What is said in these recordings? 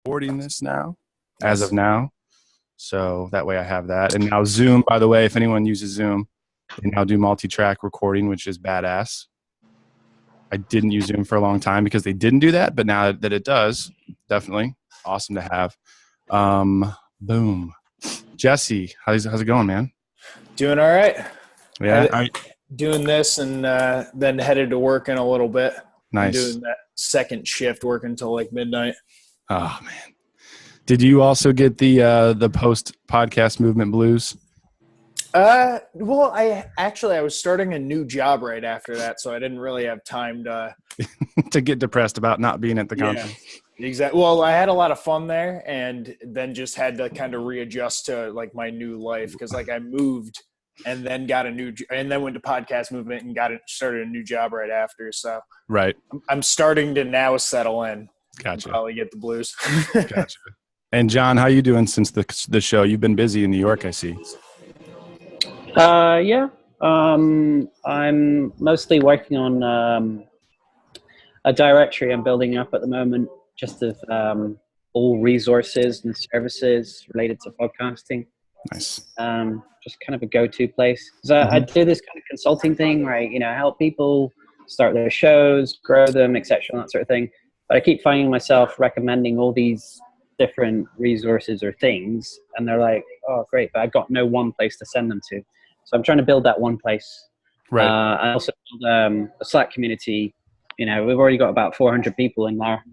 recording this now, as of now. So that way I have that. And now Zoom, by the way, if anyone uses Zoom, they now do multi-track recording, which is badass. I didn't use Zoom for a long time because they didn't do that, but now that it does, definitely awesome to have. Boom. Jesse, how's it going, man? Doing all right. Yeah. Doing this and then headed to work in a little bit. Nice. I'm doing that second shift, working until like midnight. Oh, man. Did you also get the post-podcast movement blues? Well, I was starting a new job right after that, so I didn't really have time to to get depressed about not being at the conference. Exactly. Well, I had a lot of fun there, and then just had to kind of readjust to like my new life because like I moved and then and then went to podcast movement and started a new job right after. So right, I'm starting to now settle in. Gotcha. Probably get the blues. Gotcha. And John, how you doing since the show? You've been busy in New York, I see. Yeah. I'm mostly working on a directory I'm building up at the moment, just of all resources and services related to podcasting. Nice. Just kind of a go-to place. So I do this kind of consulting thing, right? Help people start their shows, grow them, etc., that sort of thing. But I keep finding myself recommending all these different resources or things, and they're like, "Oh, great," but I've got no one place to send them to. So I'm trying to build that one place. Right. I also build a Slack community. We've already got about 400 people in there,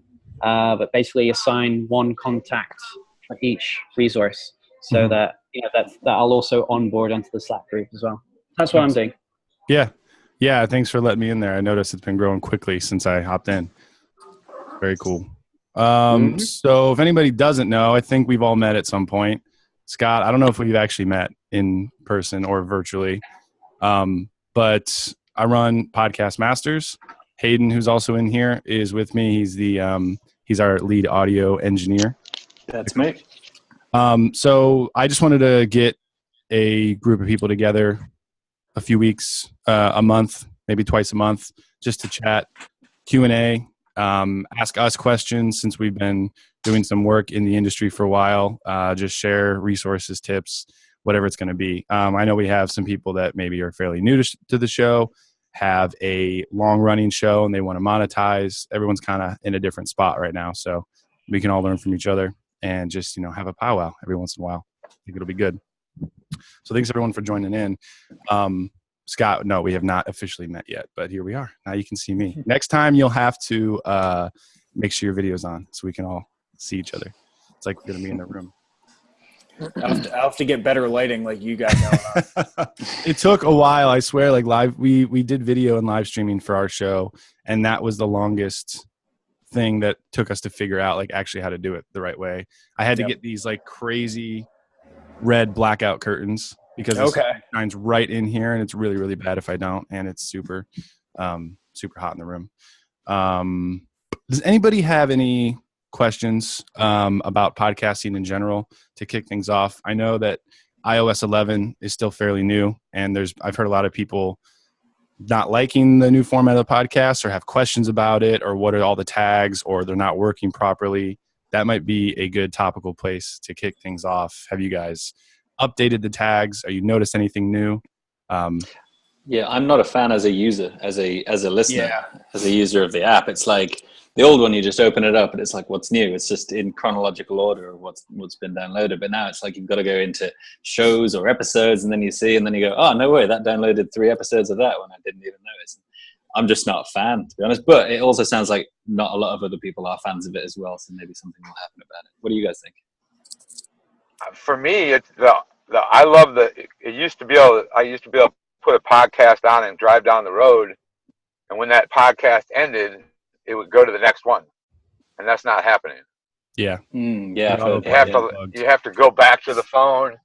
but basically assign one contact for each resource, so that that I'll also onboard onto the Slack group as well. That's what I'm doing. Yeah. Thanks for letting me in there. I noticed it's been growing quickly since I hopped in. Very cool. So if anybody doesn't know, I think we've all met at some point. Scott, I don't know if we've actually met in person or virtually, but I run Podcast Masters. Hayden, who's also in here, is with me. He's our lead audio engineer. That's me. So I just wanted to get a group of people together a few weeks, a month, maybe twice a month, just to chat, Q&A, ask us questions since we've been doing some work in the industry for a while, just share resources, tips, whatever it's going to be. I know we have some people that maybe are fairly new to the show, have a long-running show, and they want to monetize. Everyone's kind of in a different spot right now, so we can all learn from each other and just have a powwow every once in a while. I think it'll be good. So thanks everyone for joining in. Scott, no, we have not officially met yet, but here we are. Now you can see me. Next time you'll have to make sure your video's on so we can all see each other. It's like we're going to be in the room. I'll have to get better lighting like you got going on. It took a while, I swear. Like live, we did video and live streaming for our show, and that was the longest thing that took us to figure out like actually how to do it the right way. I had to get these like crazy red blackout curtains because it shines right in here, and it's really, really bad if I don't, and it's super super hot in the room. Does anybody have any questions about podcasting in general to kick things off? I know that iOS 11 is still fairly new, and I've heard a lot of people not liking the new format of the podcast or have questions about it, or what are all the tags, or they're not working properly. That might be a good topical place to kick things off. Have you guys updated the tags? Are you noticed anything new? Yeah, I'm not a fan as a user, as a listener, as a user of the app. It's like the old one, you just open it up and it's like, what's new? It's just in chronological order of what's been downloaded. But now it's like you've got to go into shows or episodes, and then you go, oh, no way, that downloaded 3 episodes of that one. I didn't even notice. I'm just not a fan, to be honest. But it also sounds like not a lot of other people are fans of it as well. So maybe something will happen about it. What do you guys think? For me, it's I love I used to be able to put a podcast on and drive down the road, and when that podcast ended, it would go to the next one, and that's not happening. Yeah. You have to go back to the phone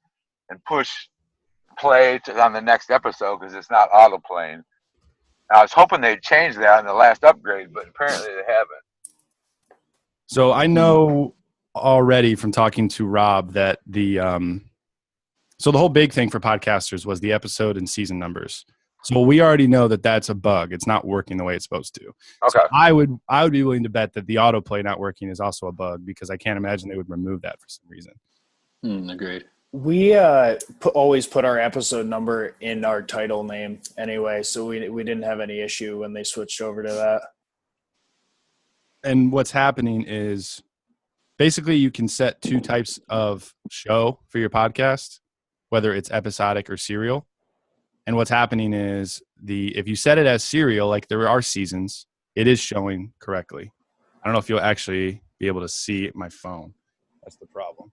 and push play on the next episode because it's not auto playing. I was hoping they'd change that in the last upgrade, but apparently they haven't. So I know already from talking to Rob that the whole big thing for podcasters was the episode and season numbers. So we already know that that's a bug. It's not working the way it's supposed to. Okay. So I would be willing to bet that the autoplay not working is also a bug, because I can't imagine they would remove that for some reason. Agreed. We always put our episode number in our title name anyway, so we didn't have any issue when they switched over to that. And what's happening is basically you can set two types of show for your podcast, whether it's episodic or serial. And what's happening is if you set it as serial, like there are seasons, it is showing correctly. I don't know if you'll actually be able to see my phone. That's the problem.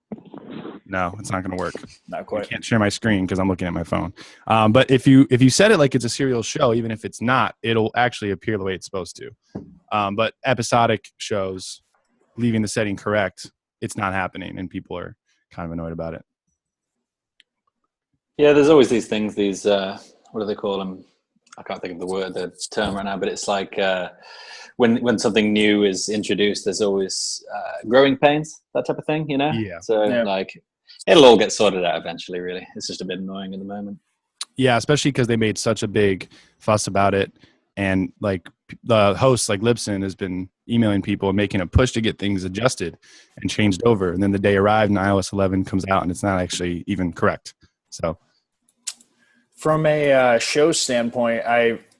No, it's not going to work. Not quite. I can't share my screen because I'm looking at my phone. But if you set it like it's a serial show, even if it's not, it'll actually appear the way it's supposed to. But episodic shows, leaving the setting correct, it's not happening, and people are kind of annoyed about it. Yeah, there's always these things, what do they call them? I can't think of the term right now, but it's like when something new is introduced, there's always growing pains, that type of thing, you know? Yeah. So like it'll all get sorted out eventually, really. It's just a bit annoying at the moment. Yeah, especially because they made such a big fuss about it. And like the host, like Libsyn, has been emailing people and making a push to get things adjusted and changed over. And then the day arrived and iOS 11 comes out and it's not actually even correct. So from a show standpoint,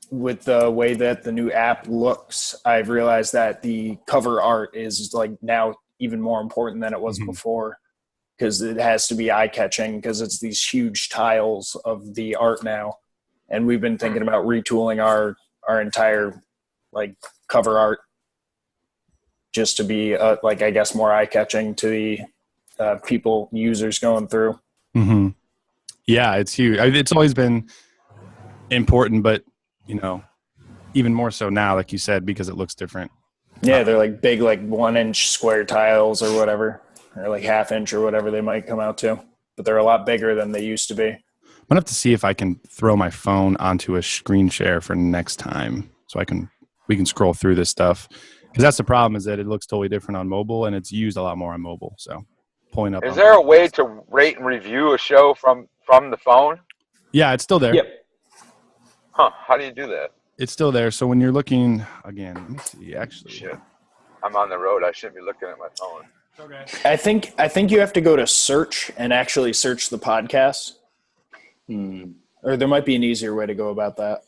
with the way that the new app looks, I've realized that the cover art is like now even more important than it was before, because it has to be eye-catching because it's these huge tiles of the art now. And we've been thinking about retooling our entire like cover art just to be like, I guess, more eye-catching to the users going through. Mm-hmm. Yeah, it's huge. It's always been important, but even more so now, like you said, because it looks different. Yeah, they're like big, like 1-inch square tiles or whatever, or like 1/2 inch or whatever they might come out to. But they're a lot bigger than they used to be. I'm gonna have to see if I can throw my phone onto a screen share for next time, so we can scroll through this stuff. Because that's the problem, is that it looks totally different on mobile, and it's used a lot more on mobile. So pulling up. Is there a way to rate and review a show from the phone? Yeah, it's still there. Yep. Huh? How do you do that? It's still there. So when you're looking again, let me see. Actually, Shit, I'm on the road. I shouldn't be looking at my phone. Okay. I think you have to go to search and actually search the podcast. Or there might be an easier way to go about that.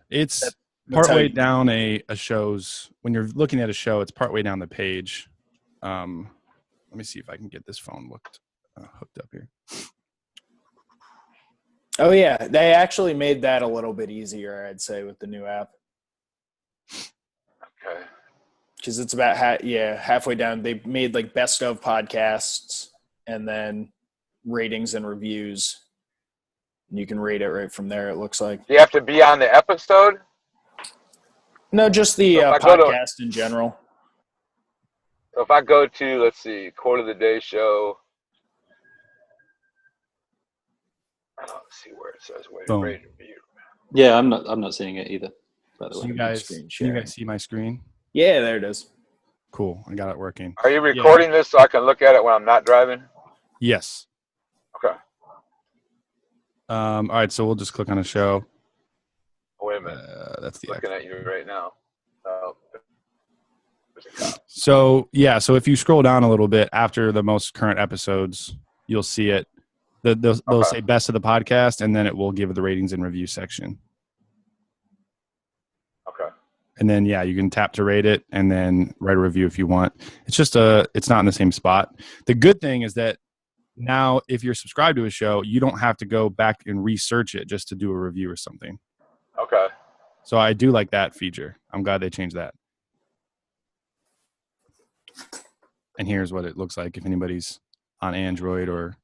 It's partway down a show's. When you're looking at a show, it's partway down the page. Let me see if I can get this phone hooked up here. Oh yeah, they actually made that a little bit easier, I'd say, with the new app. Okay. Because it's about halfway down. They made like best of podcasts and then ratings and reviews. And you can rate it right from there, it looks like. Do you have to be on the episode? No, just the podcast in general. So if I go to, let's see, quote of the day show. I don't see where it says rate and review. Yeah, I'm not seeing it either. By the way, You guys see my screen? Yeah, there it is. Cool, I got it working. Are you recording this so I can look at it when I'm not driving? Yes. Okay. All right, so we'll just click on a show. Oh, wait a minute. That's the looking at you right now. Oh, there's a cop. So if you scroll down a little bit after the most current episodes, you'll see it. They'll say best of the podcast, and then it will give the ratings and review section. Okay. And then you can tap to rate it, and then write a review if you want. It's just it's not in the same spot. The good thing is that now, if you're subscribed to a show, you don't have to go back and research it just to do a review or something. Okay. So I do like that feature. I'm glad they changed that. And here's what it looks like if anybody's on Android or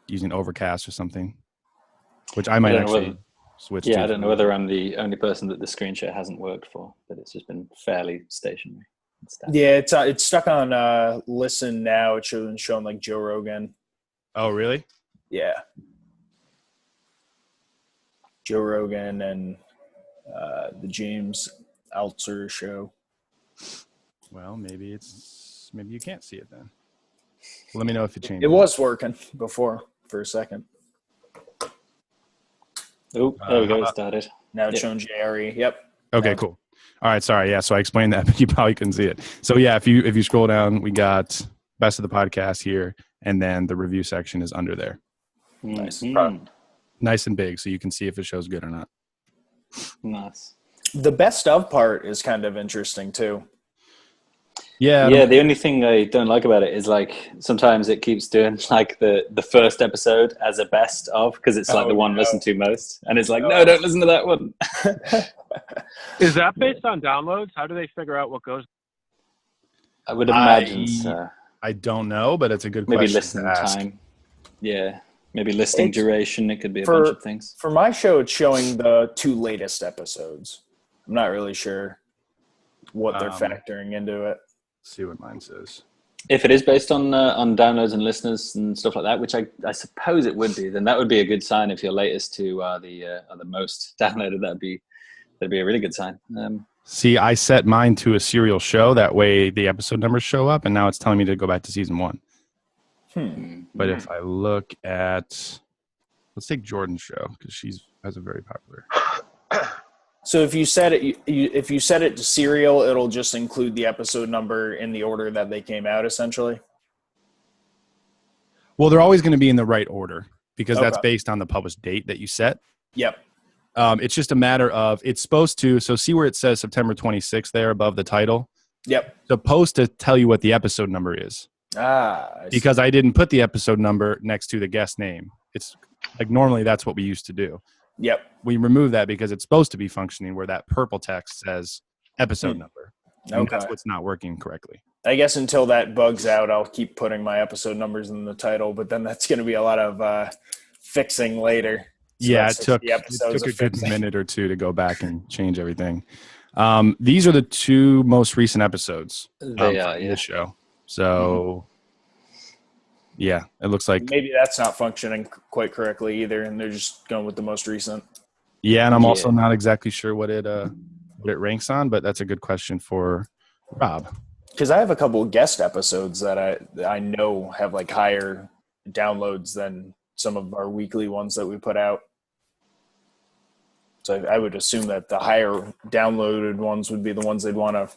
using Overcast or something, which I might actually switch to. Yeah, I don't know whether I'm the only person that the screen share hasn't worked for, but it's just been fairly stationary. Yeah, it's stuck on Listen Now. It's showing like Joe Rogan. Oh, really? Yeah. Joe Rogan and the James Altucher show. Well, maybe you can't see it then. Let me know if it changes. It was working before for a second. Oh, there we go. It started. Now it's showing JRE. Yep. Okay, cool. All right, sorry. Yeah, so I explained that, but you probably couldn't see it. So yeah, if you scroll down, we got best of the podcast here, and then the review section is under there. Nice. Nice and big, so you can see if it shows good or not. Nice. The best of part is kind of interesting too. Yeah, the only thing I don't like about it is like sometimes it keeps doing like the first episode as a best of because it's like the one listened to most, and it's like no, don't listen to that one. Is that based on downloads? How do they figure out what goes? I would imagine so. I don't know, but it's a good Maybe question listening to ask. time. Yeah, maybe listening duration. It could be a bunch of things. For my show, it's showing the 2 latest episodes. I'm not really sure what they're factoring into it. Let's see what mine says. If it is based on downloads and listeners and stuff like that, which I suppose it would be, then that would be a good sign. If your latest 2 are the most downloaded, that'd be a really good sign. See, I set mine to a serial show. That way the episode numbers show up, and now it's telling me to go back to season 1. But if I look at, let's take Jordan's show because she's a very popular. So if you set it, if you set it to serial, it'll just include the episode number in the order that they came out, essentially. Well, they're always going to be in the right order because that's based on the published date that you set. Yep. It's just a matter of it's supposed to. So see where it says September 26th there above the title. Yep. Supposed to tell you what the episode number is. Because I didn't put the episode number next to the guest name. It's like normally that's what we used to do. Yep. We remove that because it's supposed to be functioning where that purple text says episode number. And that's what's not working correctly. I guess until that bugs out, I'll keep putting my episode numbers in the title, but then that's going to be a lot of fixing later. So yeah, it took a good minute or 2 to go back and change everything. These are the 2 most recent episodes of the show. So, yeah, it looks like maybe that's not functioning quite correctly either, and they're just going with the most recent. Yeah, and I'm also not exactly sure what it ranks on, but that's a good question for Rob. Because I have a couple of guest episodes that I know have like higher downloads than some of our weekly ones that we put out. So I would assume that the higher downloaded ones would be the ones they'd want to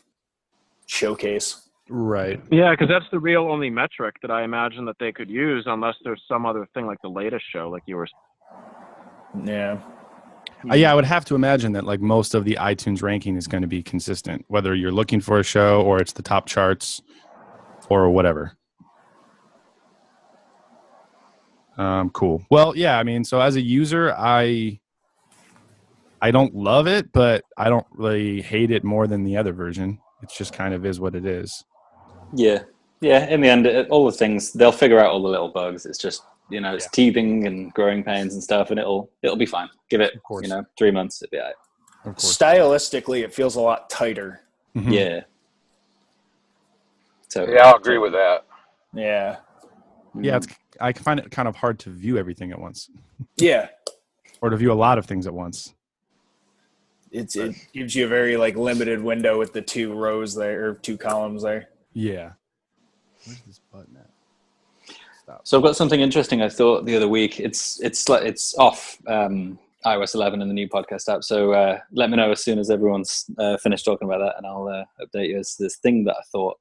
showcase. Right. Yeah, because that's the real only metric that I imagine that they could use unless there's some other thing like the latest show, like you were. Yeah. Yeah, I would have to imagine that like most of the iTunes ranking is going to be consistent, whether you're looking for a show or it's the top charts or whatever. Cool. Well, yeah, I mean, so as a user, I don't love it, but I don't really hate it more than the other version. It just kind of is what it is. Yeah. Yeah. In the end, all the things, they'll figure out all the little bugs. It's just, it's teething and growing pains and stuff, and it'll be fine. Give it, 3 months. It'll be all right. Stylistically, it feels a lot tighter. Mm-hmm. Yeah. So yeah, I'll agree with that. Yeah. Yeah, I find it kind of hard to view everything at once. Yeah. Or to view a lot of things at once. It gives you a very like limited window with the 2 rows there or 2 columns there. Yeah. Where's this button at? Stop. So I've got something interesting I thought the other week. It's off iOS 11 in the new podcast app. So let me know as soon as everyone's finished talking about that, and I'll update you. It's this thing that I thought.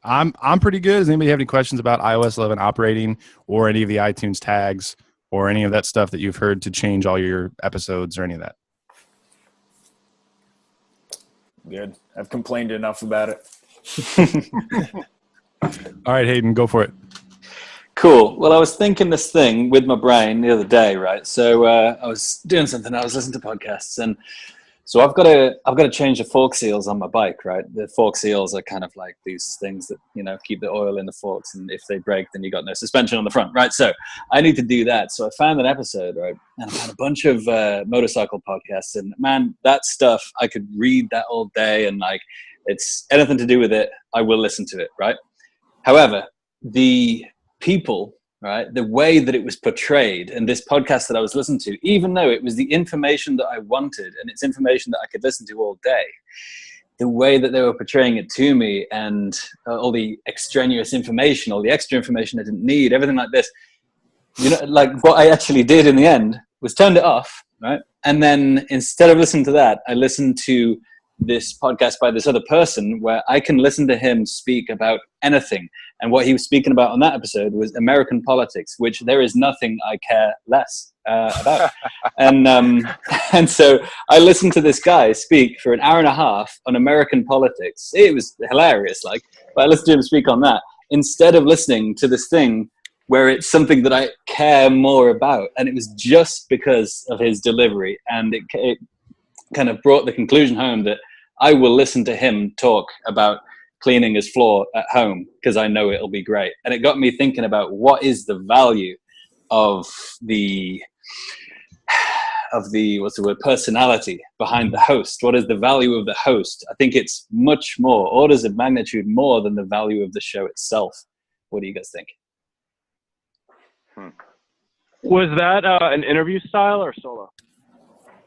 I'm pretty good. Does anybody have any questions about iOS 11 operating or any of the iTunes tags or any of that stuff that you've heard to change all your episodes or any of that? Good. I've complained enough about it. All right, Hayden, go for it. Cool. Well, I was thinking this thing with my brain the other day, right? So I was doing something. I was listening to podcasts, and so I've got to change the fork seals on my bike, right? The fork seals are kind of like these things that keep the oil in the forks, and if they break, then you got no suspension on the front, right? So I need to do that. So I found an episode, right, and I found a bunch of motorcycle podcasts, and man, that stuff I could read that all day, and like it's anything to do with it, I will listen to it, right? However, the people, right, the way that it was portrayed in this podcast that I was listening to, even though it was the information that I wanted and it's information that I could listen to all day, the way that they were portraying it to me and all the extraneous information, all the extra information I didn't need, everything like this, like what I actually did in the end was turned it off, right? And then instead of listening to that, I listened to this podcast by this other person where I can listen to him speak about anything. And what he was speaking about on that episode was American politics, which there is nothing I care less about. And so I listened to this guy speak for an hour and a half on American politics. It was hilarious, but I listened to him speak on that instead of listening to this thing where it's something that I care more about. And it was just because of his delivery. And it kind of brought the conclusion home that I will listen to him talk about cleaning his floor at home because I know it'll be great. And it got me thinking about what is the value of the what's the word, personality behind the host. What is the value of the host? I think it's much more, orders of magnitude more than the value of the show itself. What do you guys think? Was that an interview style or solo?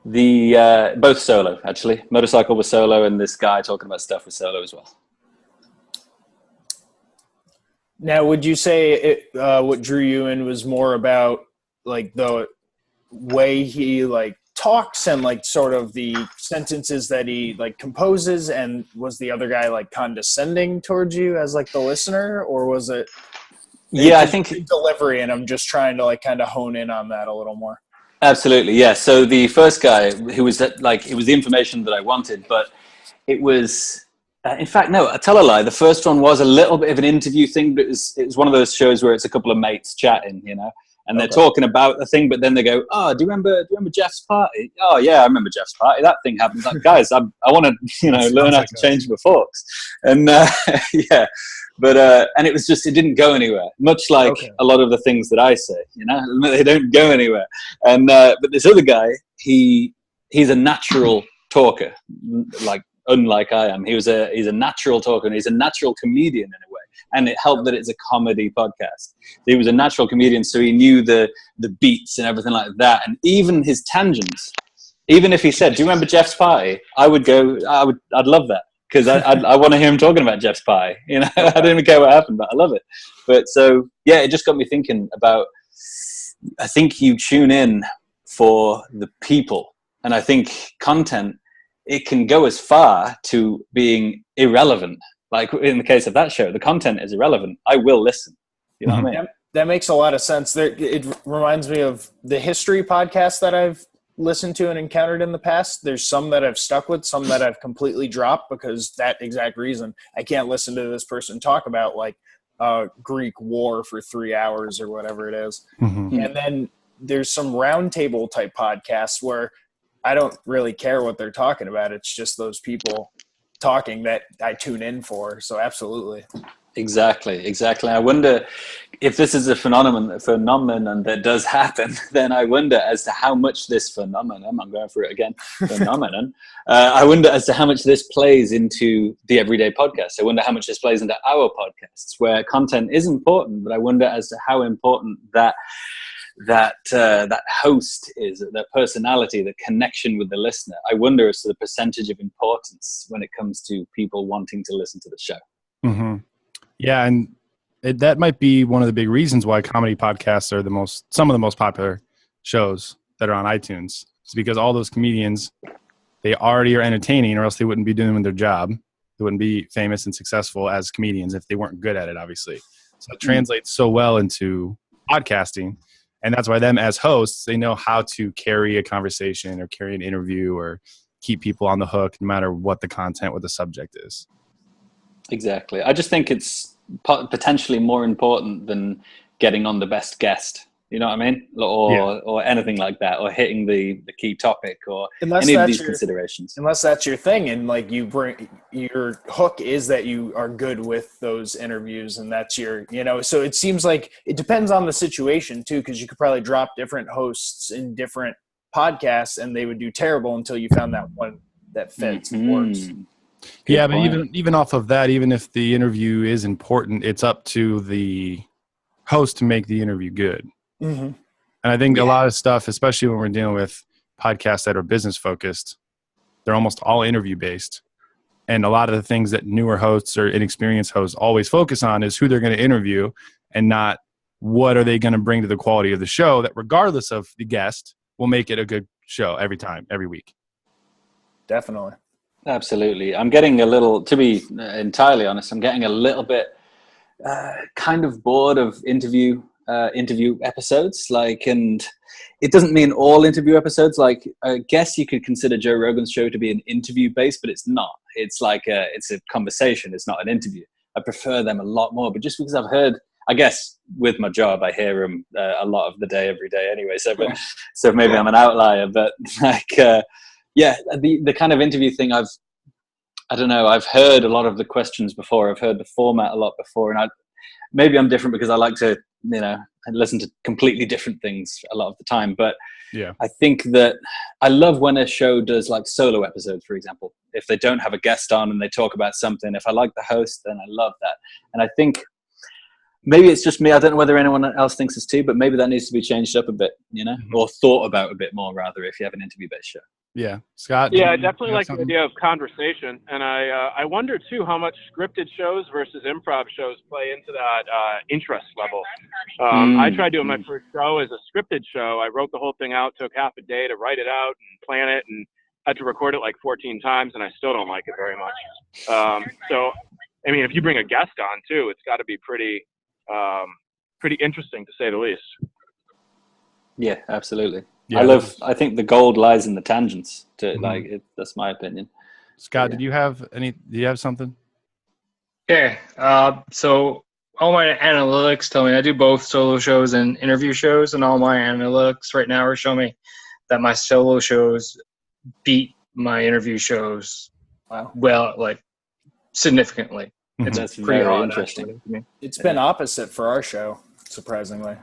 The both solo, actually. Motorcycle was solo, and this guy talking about stuff was solo as well. Now, would you say what drew you in was more about like the way he like talks and like sort of the sentences that he like composes, and was the other guy like condescending towards you as like the listener, or was it? Yeah, I think delivery, and I'm just trying to like kind of hone in on that a little more. Absolutely, yeah. So the first guy who was like, it was the information that I wanted, but it was, in fact, no, I tell a lie. The first one was a little bit of an interview thing, but it was one of those shows where it's a couple of mates chatting, and they're talking about the thing, but then they go, "Oh, do you remember Jeff's party? Oh, yeah, I remember Jeff's party. That thing happened." Like, guys, I want to, learn how to change my forks, and yeah. But and it was just, it didn't go anywhere. Much like a lot of the things that I say, they don't go anywhere. And but this other guy, he's a natural talker, like unlike I am. He's a natural talker, and he's a natural comedian in a way. And it helped that it's a comedy podcast. He was a natural comedian, so he knew the beats and everything like that. And even his tangents, even if he said, "Do you remember Jeff's party?" I'd love that. Because I want to hear him talking about Jeff's pie. I don't even care what happened, but I love it. But so, yeah, it just got me thinking about, I think you tune in for the people. And I think content, it can go as far to being irrelevant. Like in the case of that show, the content is irrelevant. I will listen. You know what I mean? That makes a lot of sense. It reminds me of the history podcast that I've listened to and encountered in the past. There's some that I've stuck with, some that I've completely dropped because that exact reason. I can't listen to this person talk about like Greek war for 3 hours or whatever it is. And then there's some roundtable type podcasts where I don't really care what they're talking about. It's just those people talking that I tune in for. So absolutely. Exactly. I wonder if this is a phenomenon that does happen. Then I wonder as to how much this phenomenon, I'm going through it again, phenomenon. I wonder as to how much this plays into the everyday podcast. I wonder how much this plays into our podcasts, where content is important, but I wonder as to how important that host is, their personality, the connection with the listener. I wonder as to the percentage of importance when it comes to people wanting to listen to the show. Yeah, and that might be one of the big reasons why comedy podcasts are some of the most popular shows that are on iTunes. It's because all those comedians, they already are entertaining, or else they wouldn't be doing their job. They wouldn't be famous and successful as comedians if they weren't good at it, obviously. So it translates so well into podcasting, and that's why them as hosts, they know how to carry a conversation or carry an interview or keep people on the hook no matter what the content, what the subject is. Exactly. I just think it's potentially more important than getting on the best guest. You know what I mean? Or anything like that, or hitting the key topic, or any of these considerations. Unless that's your thing, and like you bring your hook is that you are good with those interviews, and that's your, So it seems like it depends on the situation too, because you could probably drop different hosts in different podcasts, and they would do terrible until you found that one that fits and works. Yeah, but even off of that, even if the interview is important, it's up to the host to make the interview good. And I think a lot of stuff, especially when we're dealing with podcasts that are business focused, they're almost all interview based. And a lot of the things that newer hosts or inexperienced hosts always focus on is who they're going to interview, and not what are they going to bring to the quality of the show, that regardless of the guest will make it a good show every week. Definitely. Absolutely. I'm getting a little, to be entirely honest, I'm getting a little bit kind of bored of interview episodes. Like, and it doesn't mean all interview episodes. Like, I guess you could consider Joe Rogan's show to be an interview based, but it's not. It's like it's a conversation. It's not an interview. I prefer them a lot more, but just because I've heard, I guess with my job, I hear them a lot of the day, every day anyway. So maybe I'm an outlier, but like, the kind of interview thing I don't know. I've heard a lot of the questions before. I've heard the format a lot before, and maybe I'm different because I like to, listen to completely different things a lot of the time. But yeah, I think that I love when a show does like solo episodes, for example. If they don't have a guest on and they talk about something, if I like the host, then I love that. And I think maybe it's just me. I don't know whether anyone else thinks this too, but maybe that needs to be changed up a bit, or thought about a bit more, rather, if you have an interview-based show. Yeah, Scott. Yeah, I definitely like the idea of conversation, and I wonder too how much scripted shows versus improv shows play into that interest level. I tried doing my first show as a scripted show. I wrote the whole thing out, took half a day to write it out and plan it, and had to record it like 14 times, and I still don't like it very much. So, I mean, if you bring a guest on too, it's got to be pretty interesting to say the least. Yeah, absolutely. Yeah, I think the gold lies in the tangents. That's my opinion. Scott, do you have something? Okay. So all my analytics tell me I do both solo shows and interview shows, and all my analytics right now are showing me that my solo shows beat my interview shows. Wow. Well, like significantly. That's pretty very interesting. It's been opposite for our show, surprisingly.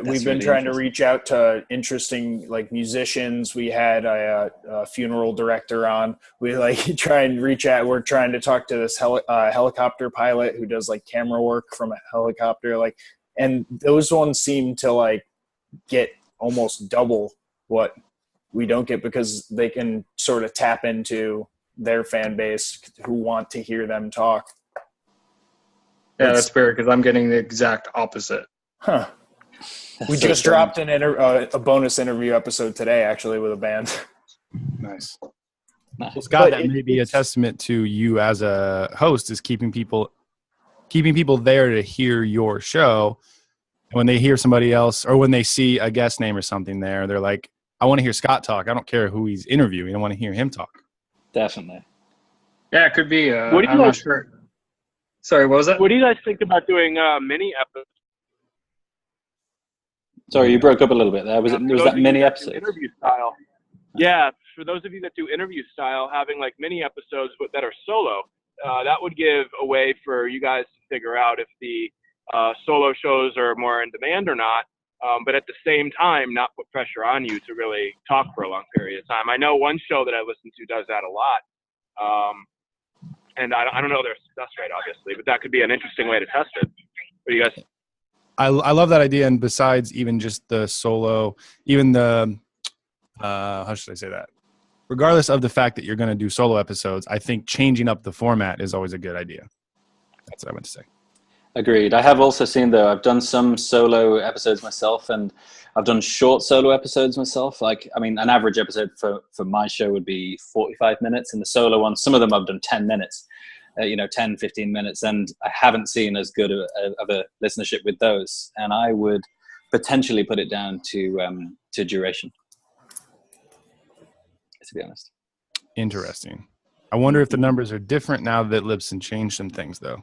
We've been trying to reach out to interesting like musicians. We had a funeral director on. We try and reach out. We're trying to talk to this helicopter pilot who does like camera work from a helicopter. And those ones seem to get almost double what we don't get because they can sort of tap into their fan base who want to hear them talk. Yeah, that's fair because I'm getting the exact opposite. Huh. We just dropped a bonus interview episode today, actually, with a band. Nice. Well, Scott, that may be a testament to you as a host, is keeping people there to hear your show. And when they hear somebody else, or when they see a guest name or something there, they're like, I want to hear Scott talk. I don't care who he's interviewing. I want to hear him talk. Definitely. Yeah, it could be. What do you I'm not sure. Sorry, what was that? What do you guys think about doing mini episodes? Sorry, you broke up a little bit there. Was that mini episode? Interview style. Yeah, for those of you that do interview style, having like mini episodes that are solo, that would give a way for you guys to figure out if the solo shows are more in demand or not. But at the same time, not put pressure on you to really talk for a long period of time. I know one show that I listen to does that a lot. And I don't know their success rate, obviously, but that could be an interesting way to test it. What do you guys? I love that idea. And besides even just the solo, even the, how should I say that? Regardless of the fact that you're going to do solo episodes, I think changing up the format is always a good idea. That's what I meant to say. Agreed. I have also seen, though, I've done some solo episodes myself, and I've done short solo episodes myself. An average episode for my show would be 45 minutes, and the solo ones, some of them I've done 10 minutes, 10, 15 minutes, and I haven't seen as good of a listenership with those. And I would potentially put it down to duration, to be honest. Interesting. I wonder if the numbers are different now that Libsyn changed some things, though.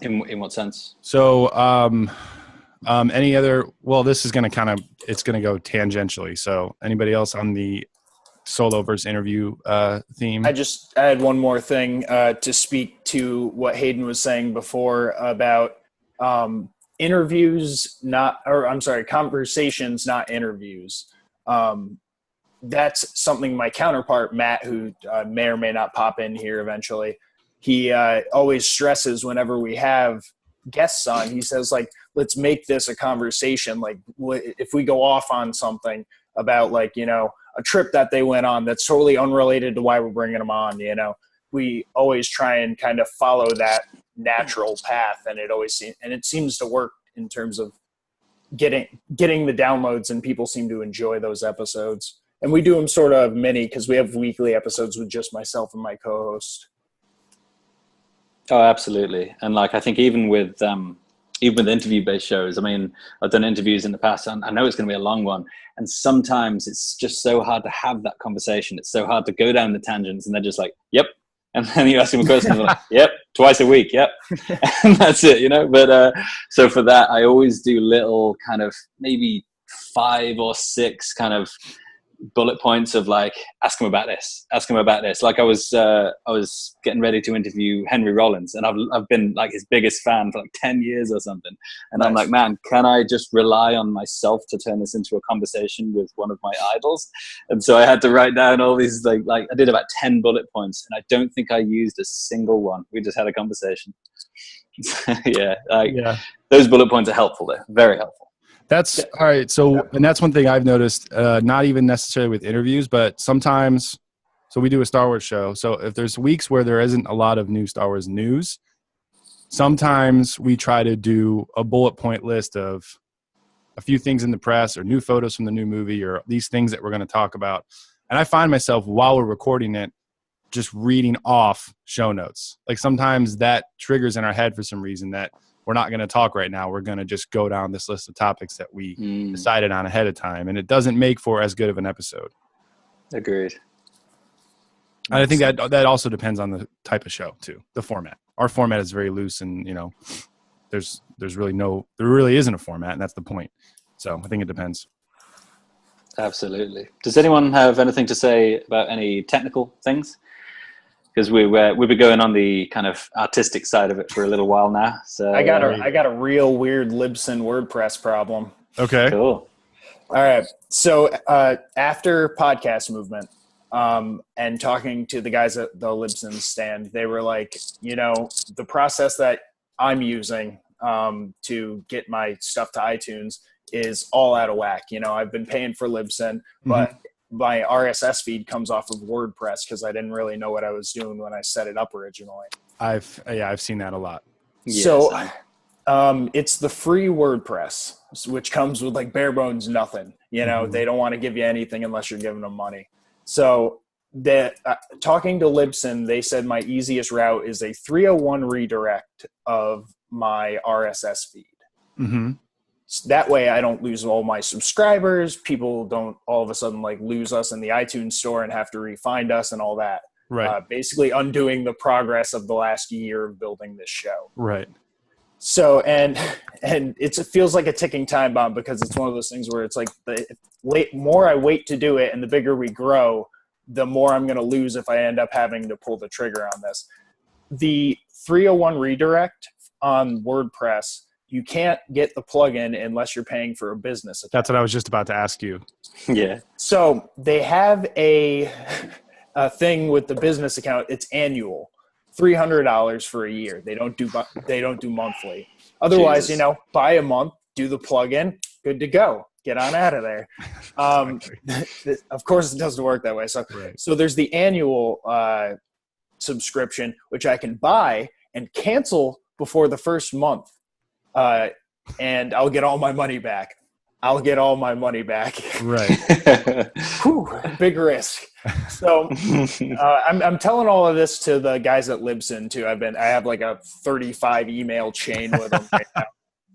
In what sense? So, any other? Well, this is going to it's going to go tangentially. So, anybody else on the solo versus interview theme? I had one more thing to speak to what Hayden was saying before about conversations, not interviews. That's something my counterpart, Matt, who may or may not pop in here eventually, he always stresses whenever we have guests on. He says, let's make this a conversation. If we go off on something about a trip that they went on that's totally unrelated to why we're bringing them on, we always try and kind of follow that natural path. And it seems to work in terms of getting the downloads, and people seem to enjoy those episodes. And we do them sort of mini because we have weekly episodes with just myself and my co-host. Oh, absolutely. And like, I think even with interview-based shows, I mean, I've done interviews in the past, and I know it's going to be a long one. And sometimes it's just so hard to have that conversation. It's so hard to go down the tangents, and they're just like, yep. And then you ask them a question, and they're like, yep, twice a week, yep. And that's it, you know? But so for that, I always do little kind of maybe 5 or 6 kind of bullet points of like, ask him about this. Like I was getting ready to interview Henry Rollins, and I've been like his biggest fan for like 10 years or something. And nice. I'm like, man, can I just rely on myself to turn this into a conversation with one of my idols? And so I had to write down all these like I did about 10 bullet points, and I don't think I used a single one. We just had a conversation. Those bullet points are helpful there, very helpful. That's all right. So, and that's one thing I've noticed, not even necessarily with interviews, but sometimes, so we do a Star Wars show. So if there's weeks where there isn't a lot of new Star Wars news, sometimes we try to do a bullet point list of a few things in the press or new photos from the new movie or these things that we're going to talk about. And I find myself while we're recording it, just reading off show notes. Like sometimes that triggers in our head for some reason that we're not going to talk right now. We're going to just go down this list of topics that we decided on ahead of time. And it doesn't make for as good of an episode. Agreed. And I think that also depends on the type of show too, the format. Our format is very loose, and you know, there really isn't a format, and that's the point. So I think it depends. Absolutely. Does anyone have anything to say about any technical things? Because we've been going on the kind of artistic side of it for a little while now. So I got a real weird Libsyn WordPress problem. Okay. Cool. All right. So after Podcast Movement and talking to the guys at the Libsyn stand, they were like, you know, the process that I'm using to get my stuff to iTunes is all out of whack. You know, I've been paying for Libsyn, but my RSS feed comes off of WordPress because I didn't really know what I was doing when I set it up originally. I've seen that a lot. Yes. So it's the free WordPress, which comes with like bare bones nothing. You know, they don't want to give you anything unless you're giving them money. So talking to Libsyn, they said my easiest route is a 301 redirect of my RSS feed. Mm-hmm. That way I don't lose all my subscribers. People don't all of a sudden like lose us in the iTunes store and have to re-find us and all that. Right. Basically undoing the progress of the last year of building this show. Right. So, and it feels like a ticking time bomb because it's one of those things where it's like the more I wait to do it and the bigger we grow, the more I'm going to lose if I end up having to pull the trigger on this. The 301 redirect on WordPress, you can't get the plugin unless you're paying for a business account. That's what I was just about to ask you. Yeah. So they have a thing with the business account. It's annual, $300 for a year. They don't do monthly. Otherwise, you know, buy a month, do the plugin, good to go. Get on out of there. Of course, it doesn't work that way. So there's the annual subscription, which I can buy and cancel before the first month. And I'll get all my money back. Right. Whew, big risk. So I'm telling all of this to the guys at Libsyn too. I have like a 35 email chain with them right now.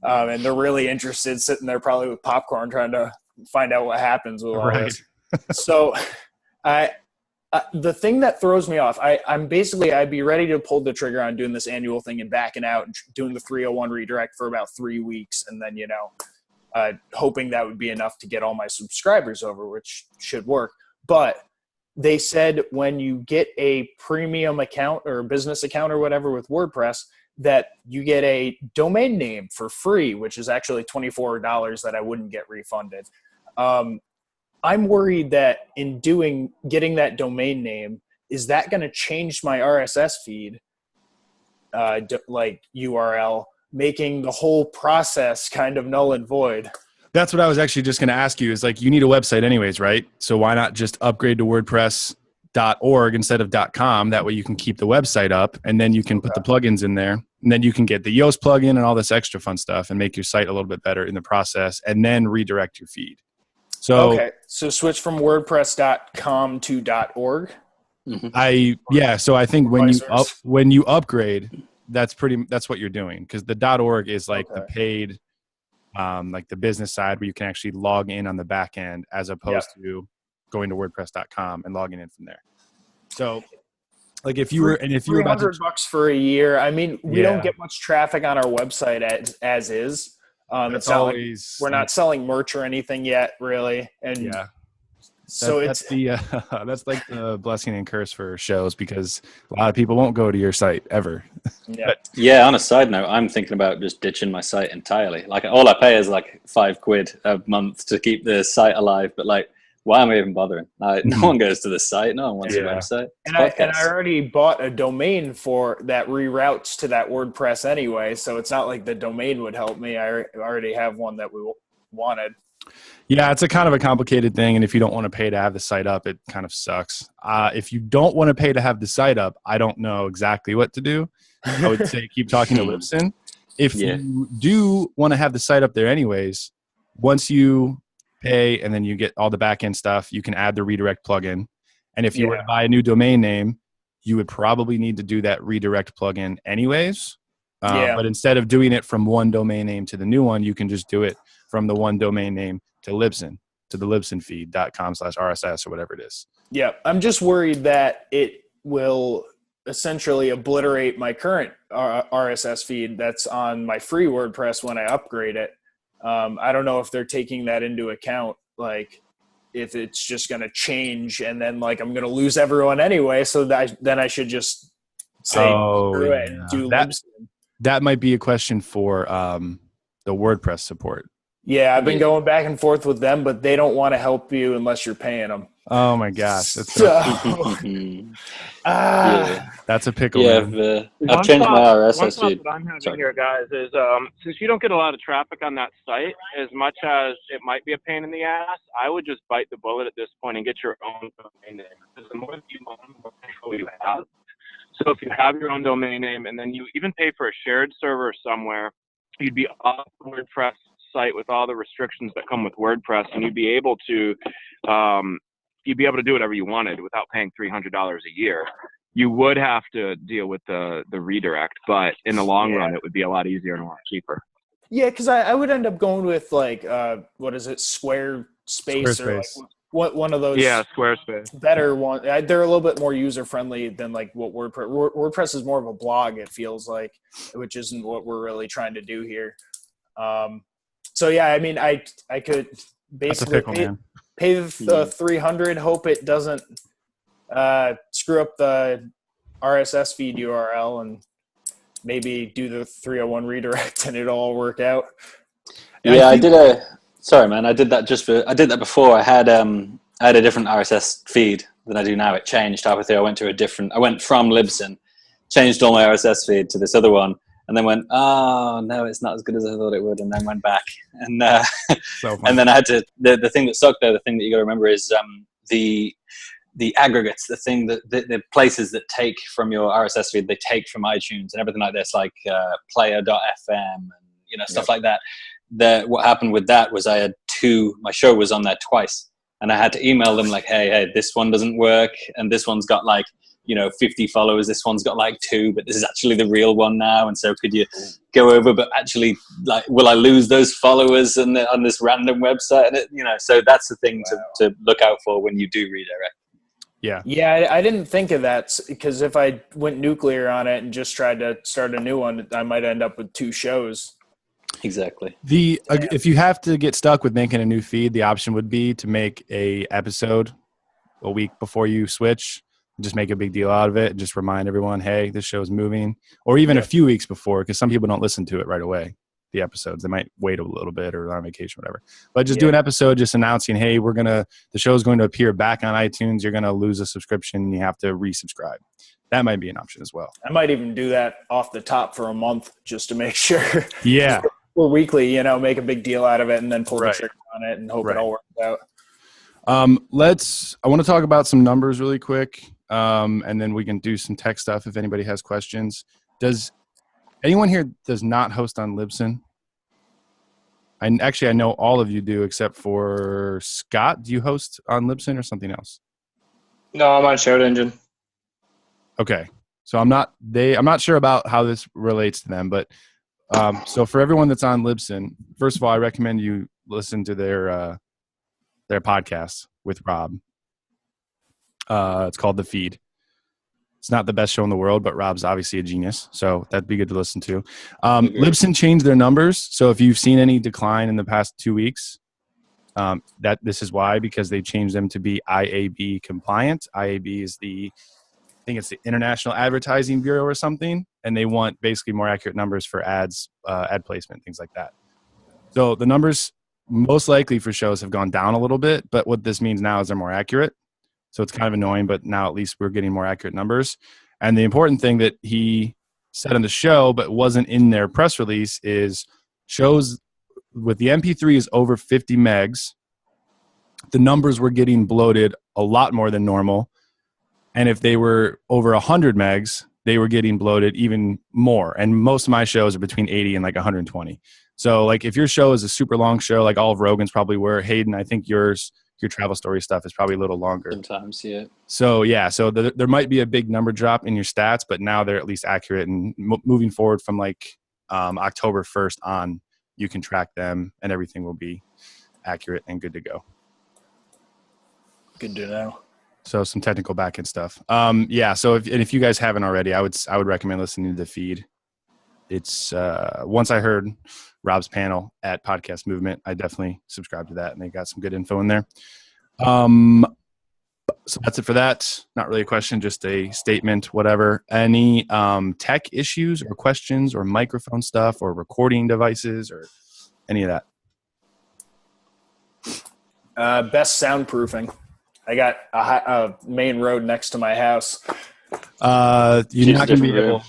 And they're really interested, sitting there probably with popcorn trying to find out what happens with all this. So the thing that throws me off, I'd be ready to pull the trigger on doing this annual thing and backing out and doing the 301 redirect for about 3 weeks. And then, you know, hoping that would be enough to get all my subscribers over, which should work. But they said when you get a premium account or a business account or whatever with WordPress, that you get a domain name for free, which is actually $24 that I wouldn't get refunded. I'm worried that in getting that domain name, is that going to change my RSS feed, like URL, making the whole process kind of null and void? That's what I was actually just going to ask you is like, you need a website anyways, right? So why not just upgrade to WordPress.org instead of .com? That way you can keep the website up and then you can put the plugins in there And then you can get the Yoast plugin and all this extra fun stuff and make your site a little bit better in the process, and then redirect your feed. So okay, so switch from WordPress.com to .org. So I think Vice when you upgrade, that's what you're doing, because the .org is like the paid, like the business side where you can actually log in on the back end, as opposed to going to WordPress.com and logging in from there. So, like if you were about to $300 for a year, I mean, we don't get much traffic on our website as is. It's not always, we're not selling merch or anything yet, really, and so that's like the blessing and curse for shows, because a lot of people won't go to your site ever. On a side note, I'm thinking about just ditching my site entirely. Like, all I pay is like £5 a month to keep the site alive, but like, why am I even bothering? No one goes to the site. No one wants a website. And I already bought a domain for that reroutes to that WordPress anyway, so it's not like the domain would help me. I already have one that we wanted. Yeah, it's a kind of a complicated thing, and if you don't want to pay to have the site up, it kind of sucks. If you don't want to pay to have the site up, I don't know exactly what to do. I would say keep talking to Libsyn. If you do want to have the site up there anyways, once you pay and then you get all the back-end stuff, you can add the redirect plugin. And if you were to buy a new domain name, you would probably need to do that redirect plugin anyways. But instead of doing it from one domain name to the new one, you can just do it from the one domain name to Libsyn, to the libsynfeed.com/RSS or whatever it is. Yeah, I'm just worried that it will essentially obliterate my current RSS feed that's on my free WordPress when I upgrade it. I don't know if they're taking that into account, like if it's just going to change and then like I'm going to lose everyone anyway. So then I should just say screw it and do Libsyn. That might be a question for the WordPress support. Yeah, I've been going back and forth with them, but they don't want to help you unless you're paying them. Oh my gosh, that's that's a pickle. Yeah, I've changed my RSS feed. What I'm having here, guys, is since you don't get a lot of traffic on that site, as much as it might be a pain in the ass, I would just bite the bullet at this point and get your own domain name. Because the more that you own, the more control you have. So if you have your own domain name and then you even pay for a shared server somewhere, you'd be off the WordPress site with all the restrictions that come with WordPress, and you'd be able to do whatever you wanted without paying $300 a year. You would have to deal with the redirect, but in the long run, it would be a lot easier and a lot cheaper. Yeah, because I would end up going with like what is it, Squarespace. Or like one of those. Yeah, Squarespace. Better one. They're a little bit more user friendly than like what WordPress is more of a blog. It feels like, which isn't what we're really trying to do here. So yeah, I mean, I could basically pay the $300, hope it doesn't screw up the RSS feed URL, and maybe do the 301 redirect, and it'll all work out. I did that before. I had a different RSS feed than I do now. It changed halfway through. I went from Libsyn, changed all my RSS feed to this other one, and then went, oh no, it's not as good as I thought it would, and then went back. And and then I had to. The thing that sucked though, the thing that you got to remember is the aggregates, the thing that the places that take from your RSS feed, they take from iTunes and everything like this, like Player.fm and stuff like that. What happened with that was I had my show was on there twice, and I had to email them like, hey, this one doesn't work, and this one's got like 50 followers, this one's got like 2, but this is actually the real one now, and so could you go over, but actually, like, will I lose those followers on this random website? And so that's the thing to look out for when you do redirect. Yeah, I didn't think of that, because if I went nuclear on it and just tried to start a new one, I might end up with 2 shows. Exactly. If you have to get stuck with making a new feed, the option would be to make a episode a week before you switch. Just make a big deal out of it. Just remind everyone, hey, this show's moving. Or even a few weeks before, because some people don't listen to it right away, the episodes. They might wait a little bit or on vacation or whatever. But just do an episode just announcing, hey, the show's going to appear back on iTunes. You're going to lose a subscription. You have to resubscribe. That might be an option as well. I might even do that off the top for a month just to make sure. Yeah. Or weekly, make a big deal out of it and then pull the trigger on it and hope it all works out. I want to talk about some numbers really quick. And then we can do some tech stuff if anybody has questions. Does Anyone here does not host on Libsyn? I know all of you do except for Scott. Do you host on Libsyn or something else? No, I'm on Shout Engine. Okay. So I'm not sure about how this relates to them, but so for everyone that's on Libsyn, first of all, I recommend you listen to their podcast with Rob. It's called The Feed. It's not the best show in the world, but Rob's obviously a genius, so that'd be good to listen to. Libsyn changed their numbers, so if you've seen any decline in the past 2 weeks, this is why, because they changed them to be IAB compliant. IAB is I think it's the International Advertising Bureau or something, and they want basically more accurate numbers for ads, ad placement, things like that. So the numbers most likely for shows have gone down a little bit, but what this means now is they're more accurate. So it's kind of annoying, but now at least we're getting more accurate numbers. And the important thing that he said on the show, but wasn't in their press release, is shows with the MP3s over 50 megs, the numbers were getting bloated a lot more than normal. And if they were over 100 megs, they were getting bloated even more. And most of my shows are between 80 and like 120. So like if your show is a super long show, like all of Rogan's probably were, Hayden, I think your travel story stuff is probably a little longer. Sometimes, yeah. So yeah, so there might be a big number drop in your stats, but now they're at least accurate. And moving forward from like October 1st on, you can track them and everything will be accurate and good to go. Good to know. So some technical backend stuff. Yeah. So if you guys haven't already, I would recommend listening to The Feed. It's once I heard Rob's panel at Podcast Movement, I definitely subscribed to that, and they got some good info in there. So that's it for that. Not really a question, just a statement, whatever. Any tech issues or questions or microphone stuff or recording devices or any of that? Best soundproofing. I got a main road next to my house. You're not going to be able.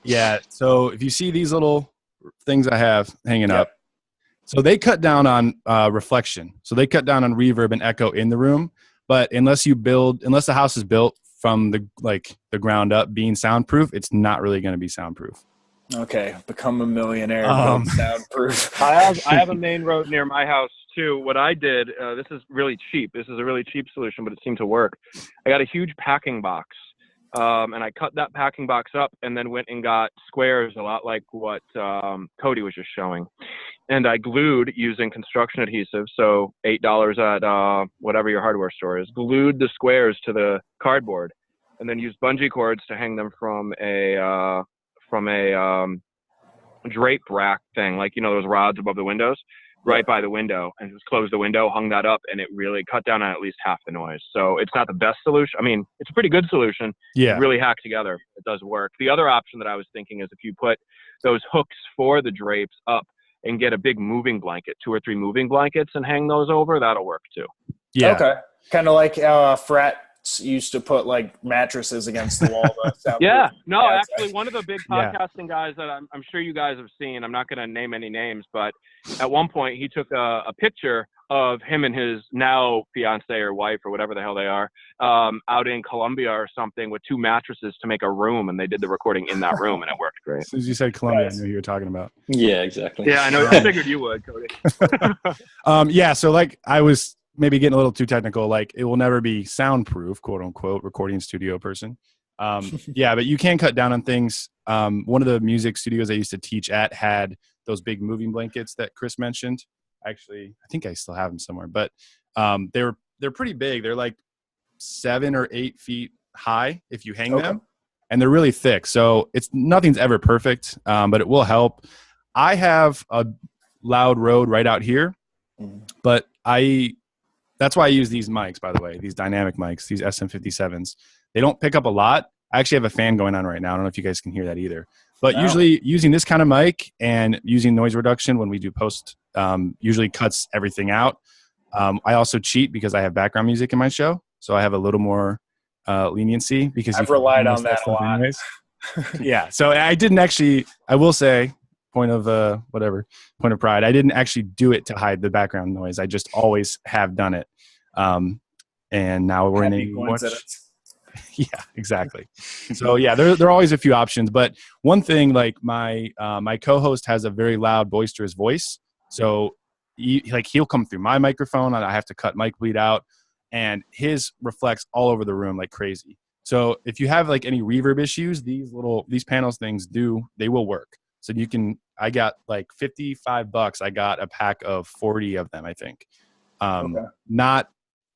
Yeah. So if you see these little things I have hanging up, so they cut down on reflection. So they cut down on reverb and echo in the room. But unless the house is built from the ground up being soundproof, it's not really going to be soundproof. Okay, become a millionaire. Build soundproof. I have a main road near my house too. What I did, this is really cheap. This is a really cheap solution, but it seemed to work. I got a huge packing box, and I cut that packing box up and then went and got squares, a lot like what Cody was just showing. And I glued using construction adhesive, so $8 at whatever your hardware store is. Glued the squares to the cardboard, and then used bungee cords to hang them from a drape rack thing, like those rods above the windows, right by the window, and just closed the window, hung that up, and it really cut down on at least half the noise. So it's not the best solution. I mean, it's a pretty good solution. Yeah. It's really hacked together. It does work. The other option that I was thinking is if you put those hooks for the drapes up and get a big moving blanket, 2 or 3 moving blankets, and hang those over, that'll work too. Yeah. Okay. Kind of like frats used to put like mattresses against the wall. Yeah. No, actually, one of the big podcasting guys that I'm sure you guys have seen, I'm not going to name any names, but at one point he took a picture of him and his now fiance or wife or whatever the hell they are, out in Colombia or something with 2 mattresses to make a room, and they did the recording in that room, and it worked great. As soon as you said Colombia, I knew who you were talking about. Yeah, exactly. Yeah, I know. I figured you would, Cody. Yeah, so like I was maybe getting a little too technical, like it will never be soundproof, quote unquote, recording studio person. Yeah, but you can cut down on things. One of the music studios I used to teach at had those big moving blankets that Chris mentioned. Actually, I think I still have them somewhere, but they're pretty big. They're like 7 or 8 feet high if you hang them, and they're really thick. So nothing's ever perfect, but it will help. I have a loud Rode right out here, but that's why I use these mics, by the way, these dynamic mics, these SM57s. They don't pick up a lot. I actually have a fan going on right now. I don't know if you guys can hear that either. But usually using this kind of mic and using noise reduction when we do post usually cuts everything out. I also cheat because I have background music in my show. So I have a little more leniency because I've relied on that a lot. Anyways. Yeah. So I didn't actually, I will say, point of pride, I didn't actually do it to hide the background noise. I just always have done it. And now we're in a Yeah, exactly. So yeah, there are always a few options, but one thing, like my co-host has a very loud, boisterous voice, so he'll come through my microphone, and I have to cut mic bleed out, and his reflects all over the room like crazy. So if you have like any reverb issues, these panels things they will work. So I got like $55. I got a pack of 40 of them, I think. Not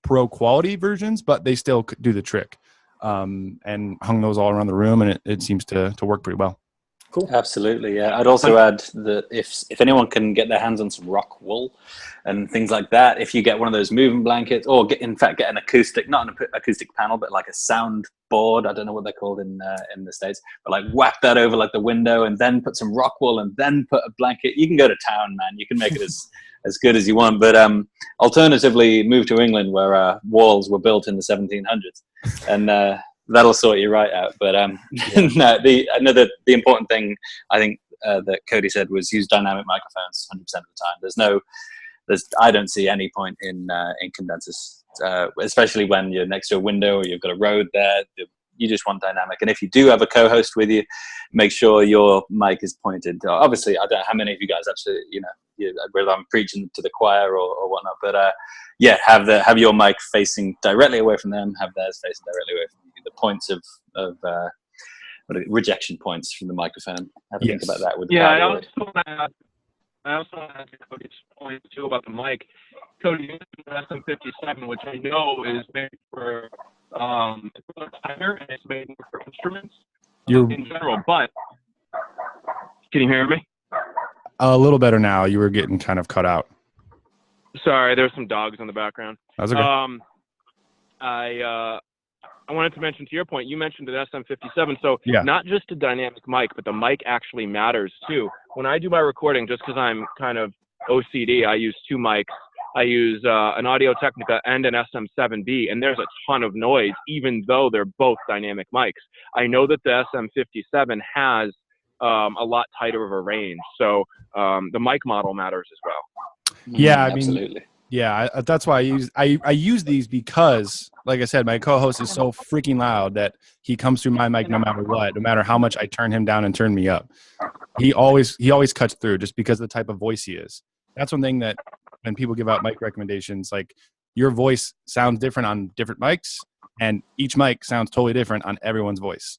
pro quality versions, but they still do the trick. And hung those all around the room, and it seems to work pretty well. Cool. Absolutely, yeah. I'd also add that if anyone can get their hands on some rock wool and things like that, if you get one of those moving blankets, or get an acoustic, not an acoustic panel, but like a sound board, I don't know what they're called in the States, but like whack that over like the window, and then put some rock wool, and then put a blanket. You can go to town, man. You can make it as good as you want. But alternatively, move to England where walls were built in the 1700s, and that'll sort you right out. But no, the important thing I think that Cody said was use dynamic microphones 100% of the time. I don't see any point in condensers, especially when you're next to a window or you've got a road there. You just want dynamic. And if you do have a co-host with you, make sure your mic is pointed. Obviously, I don't know how many of you guys actually, whether I'm preaching to the choir or whatnot, but have your mic facing directly away from them, have theirs facing directly away from you. The points of rejection points from the microphone. Have to think about that with the I also want to add to Cody's point too about the mic. Cody, you mentioned the SM57, which I know is made for tighter, and it's made for instruments in general. But can you hear me? A little better now. You were getting kind of cut out. Sorry, there's some dogs in the background. That's okay. I wanted to mention, to your point, you mentioned an SM57, so not just a dynamic mic, but the mic actually matters too. When I do my recording, just because I'm kind of OCD, I use two mics. I use an Audio-Technica and an SM7B, and there's a ton of noise, even though they're both dynamic mics. I know that the SM57 has a lot tighter of a range, so the mic model matters as well. Yeah, absolutely. That's why I use these because, like I said, my co-host is so freaking loud that he comes through my mic no matter what, no matter how much I turn him down and turn me up. He always cuts through just because of the type of voice he is. That's one thing that when people give out mic recommendations, like your voice sounds different on different mics, and each mic sounds totally different on everyone's voice.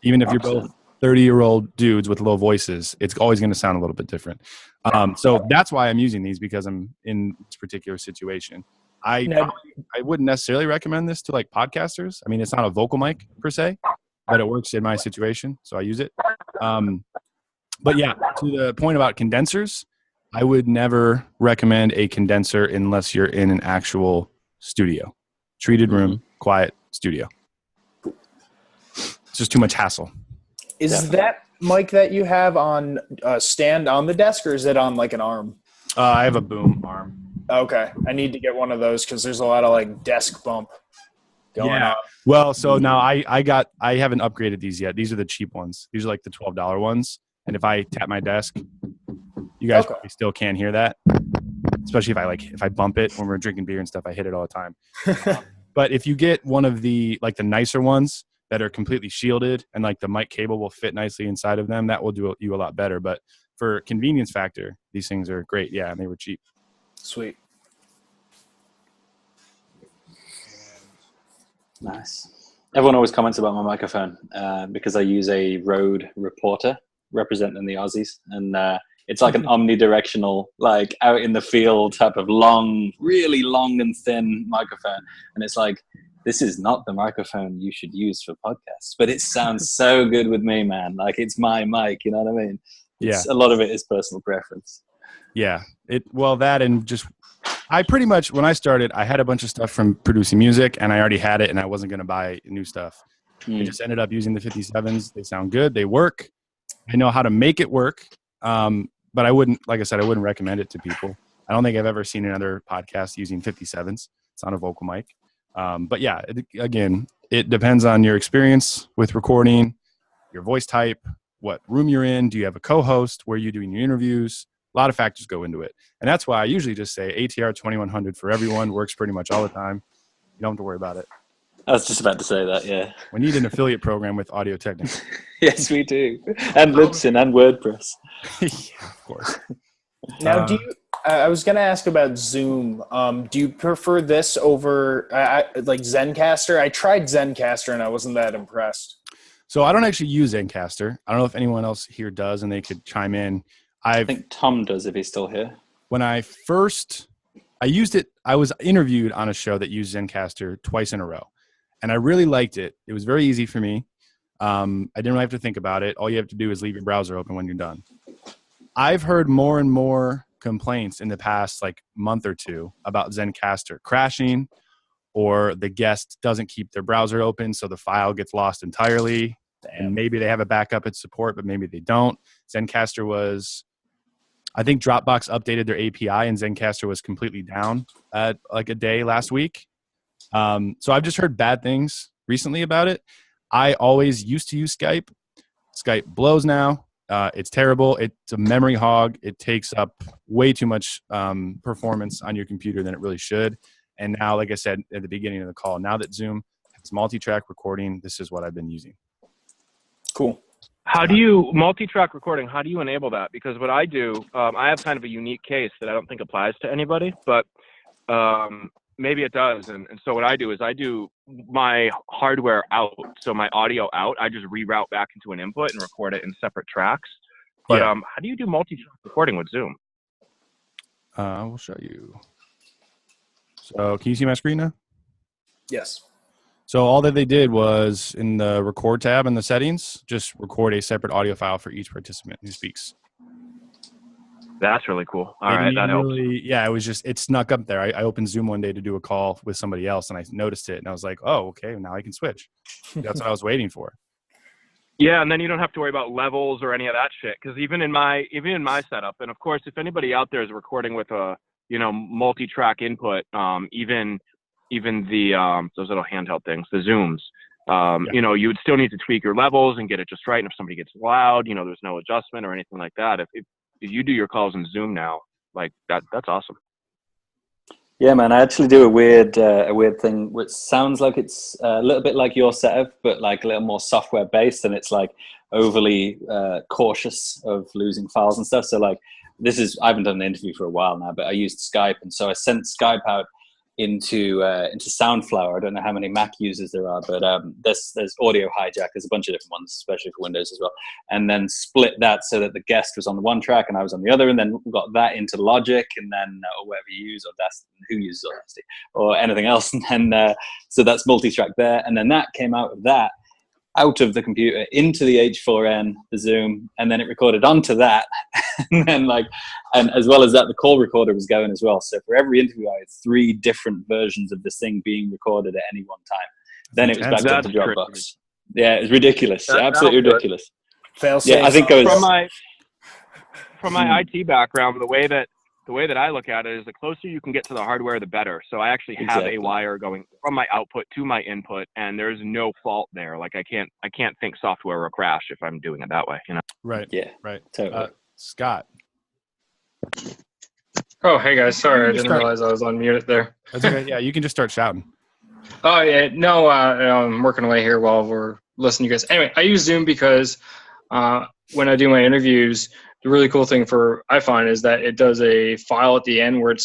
Even if you're both 30-year-old dudes with low voices, it's always going to sound a little bit different. So that's why I'm using these, because I'm in this particular situation. I wouldn't necessarily recommend this to like podcasters. I mean, it's not a vocal mic per se, but it works in my situation, so I use it. But yeah, to the point about condensers, I would never recommend a condenser unless you're in an actual studio, treated room, quiet studio. It's just too much hassle. Is that mic that you have on a stand on the desk, or is it on like an arm? I have a boom arm. Okay. I need to get one of those because there's a lot of like desk bump going on. Well, so now I haven't upgraded these yet. These are the cheap ones. These are like the $12 ones. And if I tap my desk, you guys probably still can't hear that. Especially if I bump it when we're drinking beer and stuff, I hit it all the time. But if you get one of the like the nicer ones that are completely shielded and like the mic cable will fit nicely inside of them, that will do you a lot better. But for convenience factor, these things are great. Yeah, and they were cheap. Sweet. Nice. Everyone always comments about my microphone because I use a Rode Reporter representing the Aussies, and it's like an omnidirectional, like out in the field type of long, really long and thin microphone. And it's like, this is not the microphone you should use for podcasts, but it sounds so good with me, man. Like it's my mic, you know what I mean? A lot of it is personal preference. Yeah. That and just, I pretty much, when I started, I had a bunch of stuff from producing music and I already had it and I wasn't going to buy new stuff. I just ended up using the 57s. They sound good. They work. I know how to make it work. But I wouldn't, like I said, I wouldn't recommend it to people. I don't think I've ever seen another podcast using 57s. It's on a vocal mic. But yeah, again, it depends on your experience with recording, your voice type, what room you're in. Do you have a co-host? Where are you doing your interviews? A lot of factors go into it. And that's why I usually just say ATR 2100 for everyone. Works pretty much all the time. You don't have to worry about it. I was just about to say that, yeah. We need an affiliate program with Audio Technica. Yes, we do. And Libsyn and WordPress. Yeah, of course. Now, do you? I was going to ask about Zoom. Do you prefer this over like Zencaster? I tried Zencaster and I wasn't that impressed. So I don't actually use Zencaster. I don't know if anyone else here does, and they could chime in. I think Tom does if he's still here. When I used it, I was interviewed on a show that used Zencaster twice in a row, and I really liked it. It was very easy for me. I didn't really have to think about it. All you have to do is leave your browser open when you're done. I've heard more and more complaints in the past like month or two about Zencaster crashing, or the guest doesn't keep their browser open, so the file gets lost entirely. Damn. And maybe they have a backup at support, but maybe they don't. Zencaster was, I think Dropbox updated their API and Zencaster was completely down at like a day last week. So I've just heard bad things recently about it. I always used to use Skype. Skype blows now. It's terrible. It's a memory hog. It takes up way too much performance on your computer than it really should. And now, like I said at the beginning of the call, now that Zoom has multi-track recording, this is what I've been using. Cool. How do you multi-track recording? How do you enable that? Because what I do, I have kind of a unique case that I don't think applies to anybody, but maybe it does. And so what I do is I do my hardware out, so my audio out. I just reroute back into an input and record it in separate tracks. But how do you do multi-track recording with Zoom? I will show you. So can you see my screen now? Yes. So all that they did was in the record tab in the settings, just record a separate audio file for each participant who speaks. That's really cool. All right, that helps. Yeah, it snuck up there. I opened Zoom one day to do a call with somebody else, and I noticed it, and I was like, oh, okay, now I can switch. That's what I was waiting for. Yeah, and then you don't have to worry about levels or any of that shit. Because even in my setup, and of course, if anybody out there is recording with a multi-track input, even the those little handheld things, the Zooms, you would still need to tweak your levels and get it just right. And if somebody gets loud, there's no adjustment or anything like that. If you do your calls in Zoom now, like that's awesome. Yeah, man, I actually do a weird thing which sounds like it's a little bit like your setup, but like a little more software based, and it's like overly cautious of losing files and stuff. So like I haven't done an interview for a while now, but I used Skype, and so I sent Skype out into Soundflower. I don't know how many Mac users there are, but there's Audio Hijack. There's a bunch of different ones, especially for Windows as well. And then split that so that the guest was on the one track and I was on the other, and then got that into Logic, and then or whatever you use, or who uses Audacity or anything else, and then so that's multi-track there, and then that came out of the computer into the H4n, the Zoom, and then it recorded onto that. And then and as well as that, the call recorder was going as well. So for every interview, I had 3 different versions of this thing being recorded at any one time. Then it was back up to Dropbox. Crazy. Yeah, it was ridiculous. Absolutely ridiculous. Fail-safe. I think I was... From my IT background, the way that I look at it is the closer you can get to the hardware, the better. So I actually have a wire going from my output to my input, and there's no fault there. Like I can't think software will crash if I'm doing it that way. Right. Yeah. Right. Totally. Scott. Oh, hey guys. Sorry, I didn't realize I was on mute there. That's okay. Yeah, you can just start shouting. Oh yeah, no, I'm working away here while we're listening to you guys. Anyway, I use Zoom because when I do my interviews, the really cool thing I find is that it does a file at the end where it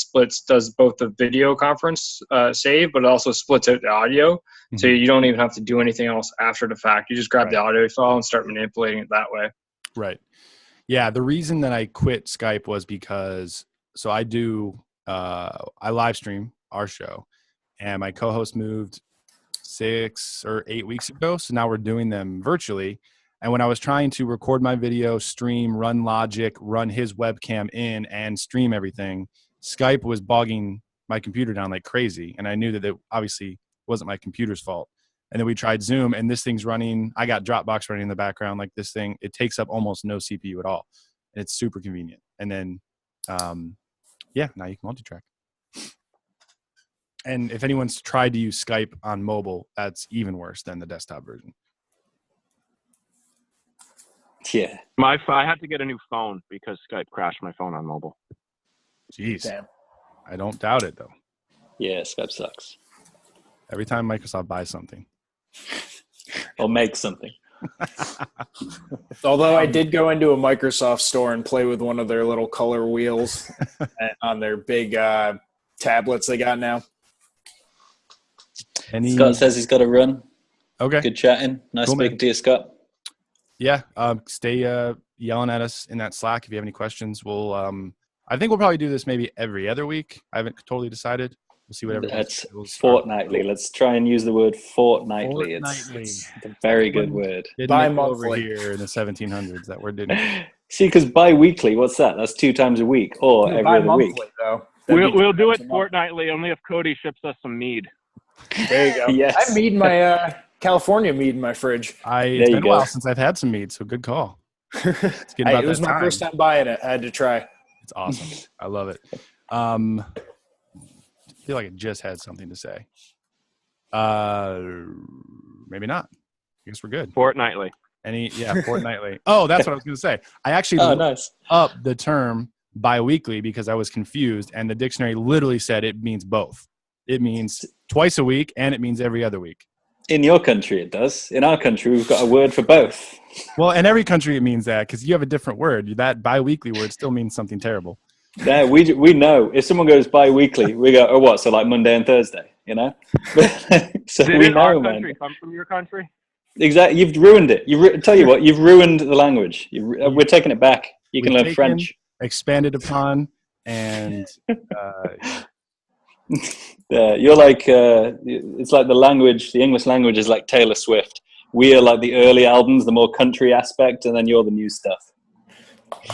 does both the video conference save, but it also splits out the audio. Mm-hmm. So you don't even have to do anything else after the fact. You just grab the audio file and start manipulating it that way. Right. Yeah. The reason that I quit Skype was because, so I live stream our show, and my co-host moved 6 or 8 weeks ago. So now we're doing them virtually. And when I was trying to record my video, stream, run Logic, run his webcam in, and stream everything, Skype was bogging my computer down like crazy. And I knew that it obviously wasn't my computer's fault. And then we tried Zoom, and this thing's running. I got Dropbox running in the background. Like this thing, it takes up almost no CPU at all. And it's super convenient. And then, now you can multi-track. And if anyone's tried to use Skype on mobile, that's even worse than the desktop version. Yeah. I had to get a new phone because Skype crashed my phone on mobile. Jeez. Damn. I don't doubt it, though. Yeah, Skype sucks. Every time Microsoft buys something. Or make something. Although I did go into a Microsoft store and play with one of their little color wheels on their big tablets they got now. Scott says he's got to run. Okay. Good chatting. Nice Cool, speaking to you, Scott. Yeah. Stay yelling at us in that Slack if you have any questions. We'll I think we'll probably do this maybe every other week. I haven't totally decided. We'll see whatever. That's fortnightly. Let's try and use the word fortnightly. Fortnightly. It's a very good word. Over here in the 1700s, that word didn't. See, because bi-weekly, what's that? That's 2 times a week or every other week. Though. We'll do it fortnightly only if Cody ships us some mead. There you go. Yes. I have mead my California mead in my fridge. It's been a while since I've had some mead, so good call. It was my first time buying it. I had to try. It's awesome. I love it. I feel like I just had something to say. Maybe not. I guess we're good. Fortnightly. Fortnightly. Oh, that's what I was going to say. I actually looked up the term bi-weekly because I was confused, and the dictionary literally said it means both. It means twice a week, and it means every other week. In your country, it does. In our country, we've got a word for both. Well, in every country, it means that because you have a different word. That bi-weekly word still means something terrible. Yeah, we know. If someone goes bi-weekly, we go, oh, what? So like Monday and Thursday, you know? So Did we know, our man. country come from your country? Exactly. You've ruined it. Tell you what, you've ruined the language. We're taking it back. You can learn French. Expanded upon, and you're like, it's like the English language is like Taylor Swift. We are like the early albums, the more country aspect, and then you're the new stuff.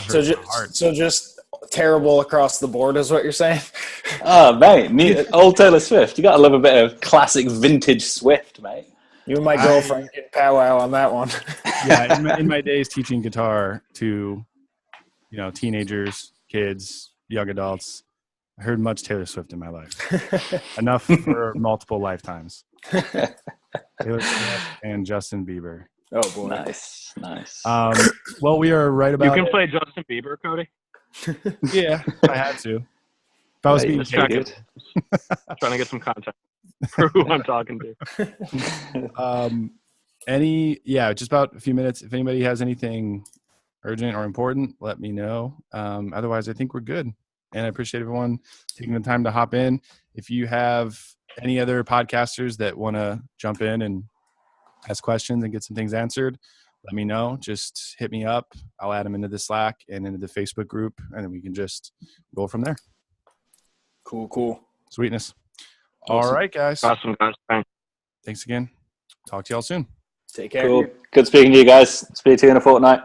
So just terrible across the board is what you're saying? Oh, mate. Old Taylor Swift. You got to love a bit of classic vintage Swift, mate. You and my girlfriend get powwow on that one. Yeah, in my days teaching guitar to, teenagers, kids, young adults, I heard much Taylor Swift in my life. Enough for multiple lifetimes. Taylor Swift and Justin Bieber. Oh boy, nice. Well, we are right about. You can play Justin Bieber, Cody. Yeah, I had to. If I was being trying to get some content for who I'm talking to. Just about a few minutes. If anybody has anything urgent or important, let me know. Otherwise, I think we're good. And I appreciate everyone taking the time to hop in. If you have any other podcasters that want to jump in and ask questions and get some things answered, let me know. Just hit me up. I'll add them into the Slack and into the Facebook group, and then we can just roll from there. Cool. Sweetness. Awesome. All right, guys. Awesome, guys. Thanks again. Talk to y'all soon. Take care. Cool. Good speaking to you guys. Speak to you in a fortnight.